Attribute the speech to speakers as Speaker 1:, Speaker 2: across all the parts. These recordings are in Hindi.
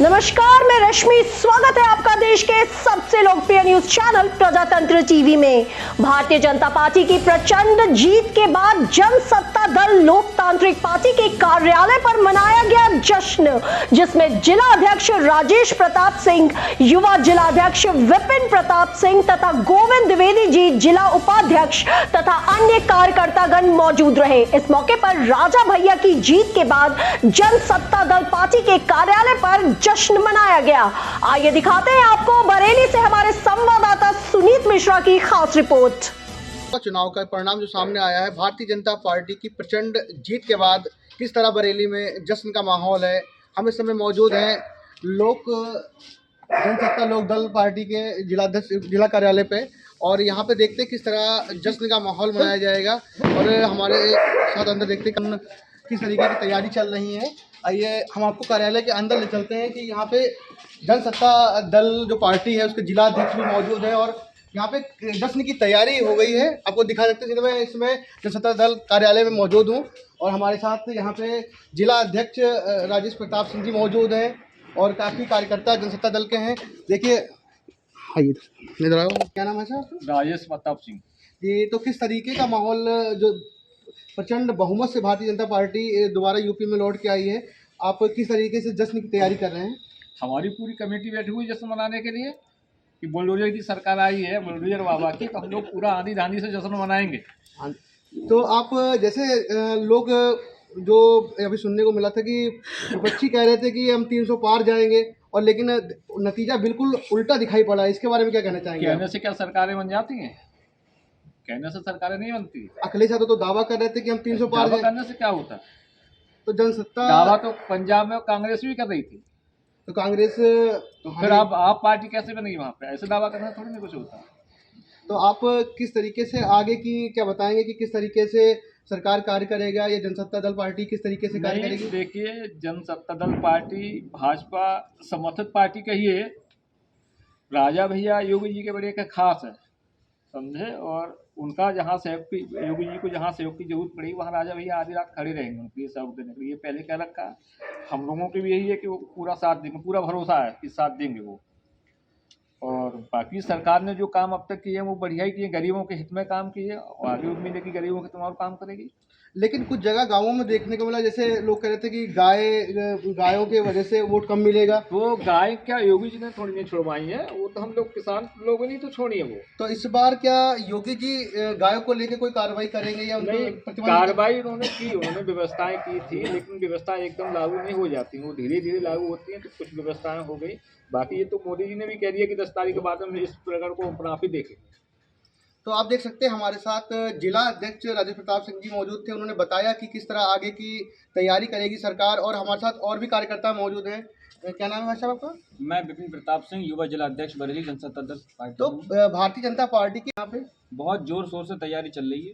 Speaker 1: नमस्कार, मैं रश्मि। स्वागत है आपका देश के सबसे लोकप्रिय न्यूज चैनल प्रजातंत्र टीवी में। भारतीय जनता पार्टी की प्रचंड जीत के बाद जनसत्ता दल लोकतांत्रिक पार्टी के कार्यालय पर मनाया गया जश्न, जिसमें जिला अध्यक्ष राजेश प्रताप सिंह, युवा जिला अध्यक्ष विपिन प्रताप सिंह तथा गोविंद द्विवेदी जी जिला उपाध्यक्ष तथा अन्य कार्यकर्तागण मौजूद रहे। इस मौके पर राजा भैया की जीत के बाद जनसत्ता दल पार्टी के कार्यालय पर जश्न मनाया गया। आइए दिखाते हैं आपको बरेली से हमारे संवाददाता सुनीत मिश्रा की खास रिपोर्ट।
Speaker 2: चुनाव का परिणाम जो सामने आया है, भारतीय जनता पार्टी की प्रचंड जीत के बाद किस तरह बरेली में जश्न का माहौल है। हम इस समय मौजूद हैं जनसत्ता लोक दल पार्टी के जिला कार्यालय पे, और यहाँ पे देखते हैं किस तरह जश्न का माहौल मनाया जाएगा और हमारे साथ अंदर देखते हैं किस तरीके की तैयारी चल रही है। आइए हम आपको कार्यालय के अंदर ले चलते हैं कि यहाँ पे जनसत्ता दल जो पार्टी है उसके जिला अध्यक्ष भी मौजूद है और यहाँ पे जश्न की तैयारी हो गई है। आपको दिखा सकते हैं, मैं इसमें जनसत्ता दल कार्यालय में मौजूद हूँ और हमारे साथ यहाँ पे जिला अध्यक्ष राजेश प्रताप सिंह जी मौजूद हैं और काफ़ी कार्यकर्ता जनसत्ता दल के हैं। देखिए, आइए इधर आओ। क्या नाम है सर?
Speaker 3: राजेश प्रताप सिंह।
Speaker 2: ये तो किस तरीके का माहौल, जो प्रचंड बहुमत से भारतीय जनता पार्टी दोबारा यूपी में लौट के आई है, आप किस तरीके से जश्न की तैयारी कर रहे हैं?
Speaker 3: हमारी पूरी कमेटी बैठी हुई जश्न मनाने के लिए कि बुलडोजर की सरकार आई है, बुलडोजर बाबा की, तो हम लोग पूरा आंधी धांधी से जश्न मनाएंगे।
Speaker 2: तो आप जैसे लोग जो अभी सुनने को मिला था कि बच्ची कह रहे थे कि हम 300 पार जाएंगे, और लेकिन नतीजा बिल्कुल उल्टा दिखाई पड़ा। इसके बारे में क्या कहना चाहेंगे?
Speaker 3: कहने से क्या सरकारें बन जाती हैं? कहने से सरकारें नहीं बनती।
Speaker 2: अखिलेश यादव तो दावा कर रहे थे कि हम 300 पार
Speaker 3: दावा करने से क्या होता?
Speaker 2: तो जनसत्ता
Speaker 3: दावा तो पंजाब में कांग्रेस भी कर रही थी,
Speaker 2: तो कांग्रेस
Speaker 3: तो फिर आप पार्टी कैसे बनेगी वहाँ पे? ऐसे दावा करने से थोड़ी नहीं कुछ होता।
Speaker 2: तो आप किस तरीके से आगे की क्या बताएंगे कि किस तरीके से सरकार कार्य करेगा, या जनसत्ता दल पार्टी किस तरीके से कार्य करेगी?
Speaker 3: देखिए, जनसत्ता दल पार्टी भाजपा समर्थित पार्टी कहिए, राजा भैया योगी जी के बड़े का खास है, समझे। और उनका जहाँ सहयोग की, योगी जी को जहाँ सहयोग की जरूरत पड़ी वहाँ राजा भैया आधी रात खड़े रहेंगे उनके लिए सहयोग देने के लिए। पहले कह रखा है, हम लोगों के भी यही है कि वो पूरा साथ देंगे, पूरा भरोसा है कि साथ देंगे वो। और बाकी सरकार ने जो काम अब तक किए हैं वो बढ़िया ही किए, गरीबों के हित में काम किए, और आगे उम्मीद है कि गरीबों के तुम्हारा काम करेगी।
Speaker 2: लेकिन कुछ जगह गांवों में देखने को मिला, जैसे लोग कह रहे थे कि गायों के वजह से वोट कम मिलेगा।
Speaker 3: वो गाय क्या योगी जी ने थोड़ी नहीं छुड़वाई है, वो तो हम लोग किसान लोगों ने तो छोड़ी है वो।
Speaker 2: तो इस बार क्या योगी जी गायों को लेकर कोई कार्रवाई करेंगे या उनको
Speaker 3: कार्रवाई उन्होंने की, उन्होंने व्यवस्थाएं की थी, लेकिन व्यवस्था एकदम लागू नहीं हो जाती, वो धीरे धीरे लागू होती हैं। तो कुछ व्यवस्थाएं हो गई, बाकी ये तो मोदी जी ने भी कह दिया कि 10 तारीख के बाद हम इस प्रकरण को अपना आप ही देखेंगे।
Speaker 2: तो आप देख सकते हैं हमारे साथ जिला अध्यक्ष राजेश प्रताप सिंह जी मौजूद थे। उन्होंने बताया कि किस तरह आगे की तैयारी करेगी सरकार, और हमारे साथ और भी कार्यकर्ता मौजूद हैं। क्या नाम है भाई साहब आपका?
Speaker 4: मैं विपिन प्रताप सिंह, युवा जिला अध्यक्ष बरेली जनसत्ता दल पार्टी।
Speaker 2: तो भारतीय जनता पार्टी की यहाँ पे
Speaker 4: बहुत जोर शोर से तैयारी चल रही है।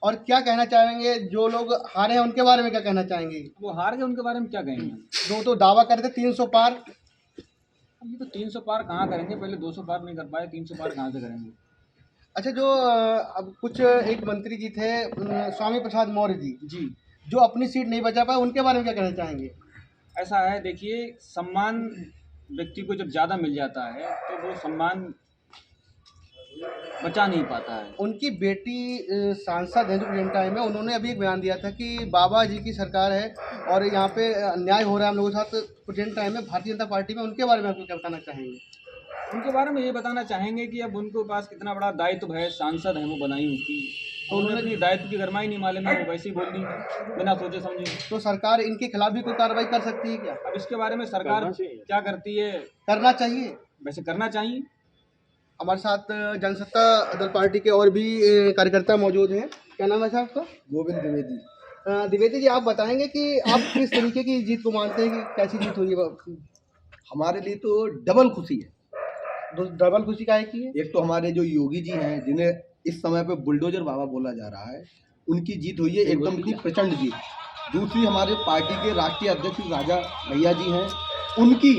Speaker 2: और क्या कहना चाहेंगे, जो लोग हारे हैं उनके बारे में क्या कहना चाहेंगे?
Speaker 4: वो हार गए, उनके बारे में क्या कहेंगे?
Speaker 2: जो तो दावा कर रहे थे 300 पार,
Speaker 4: अब ये तो 300 पार कहाँ करेंगे? पहले 200 पार नहीं कर पाए, 300 पार कहाँ से करेंगे?
Speaker 2: अच्छा, जो अब कुछ एक मंत्री जी थे स्वामी प्रसाद मौर्य जी, जो अपनी सीट नहीं बचा पाए, उनके बारे में क्या कहना चाहेंगे?
Speaker 4: ऐसा है, देखिए, सम्मान व्यक्ति को जब ज़्यादा मिल जाता है तो वो सम्मान बचा नहीं पाता है।
Speaker 2: उनकी बेटी सांसद है जो प्रेजेंट टाइम में, उन्होंने अभी एक बयान दिया था कि बाबा जी की सरकार है और यहाँ पे अन्याय हो रहा है हम लोगों के साथ प्रेजेंट टाइम में भारतीय जनता पार्टी में। उनके बारे में आपको क्या बताना चाहेंगे?
Speaker 4: उनके बारे में ये बताना चाहेंगे कि अब उनके पास कितना बड़ा दायित्व है, सांसद है वो बनाई उनकी, तो उन्होंने अपनी दायित्व की गरमाई नहीं मालूम है, वो वैसे ही बोल दी बिना सोचे समझे।
Speaker 2: तो सरकार इनके खिलाफ भी कोई कार्रवाई कर सकती है क्या?
Speaker 4: अब इसके बारे में सरकार क्या करती है?
Speaker 2: करना चाहिए,
Speaker 4: वैसे करना चाहिए।
Speaker 2: हमारे साथ जनसत्ता दल पार्टी के और भी कार्यकर्ता मौजूद हैं। क्या नाम है साहब आपका?
Speaker 5: गोविंद द्विवेदी।
Speaker 2: द्विवेदी जी, आप बताएंगे कि आप किस तरीके की जीत को मानते हैं, कि कैसी जीत हुई है?
Speaker 5: हमारे लिए तो डबल खुशी है।
Speaker 2: डबल खुशी काहे की है?
Speaker 5: एक तो हमारे जो योगी जी हैं, जिन्हें इस समय पे बुलडोजर बाबा बोला जा रहा है, उनकी जीत हुई है एकदम इतनी प्रचंड जीत। दूसरी, हमारे पार्टी के राष्ट्रीय अध्यक्ष राजा भैया जी हैं, उनकी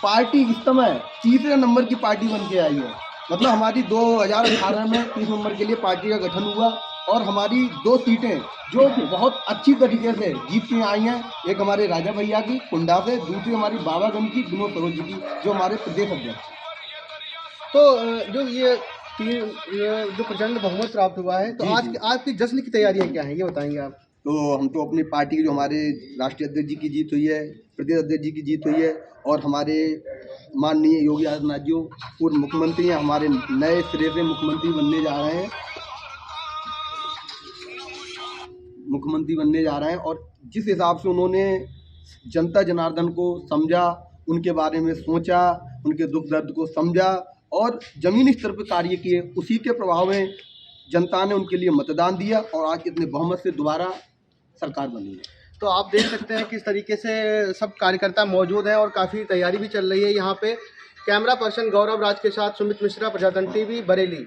Speaker 5: पार्टी इस समय तीसरे नंबर की पार्टी बन के आई है। मतलब हमारी 2018 में 30 नंबर के लिए पार्टी का गठन हुआ, और हमारी 2 सीटें जो बहुत अच्छी तरीके से जीत के आई हैं, एक हमारे राजा भैया की कुंडा से, दूसरी हमारी बाबागंज की विनोद सरोज जी की, जो हमारे प्रदेश अध्यक्ष।
Speaker 2: तो जो ये जो प्रचंड बहुमत प्राप्त हुआ है, तो
Speaker 5: जी,
Speaker 2: आज
Speaker 5: जी।
Speaker 2: आपकी जश्न की तैयारियां क्या हैं, ये बताएंगे आप?
Speaker 5: तो हम तो अपनी पार्टी की, जो हमारे राष्ट्रीय अध्यक्ष जी की जीत हुई है, प्रदेश अध्यक्ष जी की जीत हुई है, और हमारे माननीय योगी आदित्यनाथ जी पूर्व मुख्यमंत्री हैं, हमारे नए सिरे से मुख्यमंत्री बनने जा रहे हैं, और जिस हिसाब से उन्होंने जनता जनार्दन को समझा, उनके बारे में सोचा, उनके दुख दर्द को समझा और ज़मीनी स्तर पर कार्य किए, उसी के प्रभाव में जनता ने उनके लिए मतदान दिया और आज इतने बहुमत से दोबारा सरकार बनी है।
Speaker 2: तो आप देख सकते हैं किस तरीके से सब कार्यकर्ता मौजूद हैं और काफ़ी तैयारी भी चल रही है यहाँ पे। कैमरा पर्सन गौरव राज के साथ सुमित मिश्रा, प्रजातंत्र टीवी, बरेली।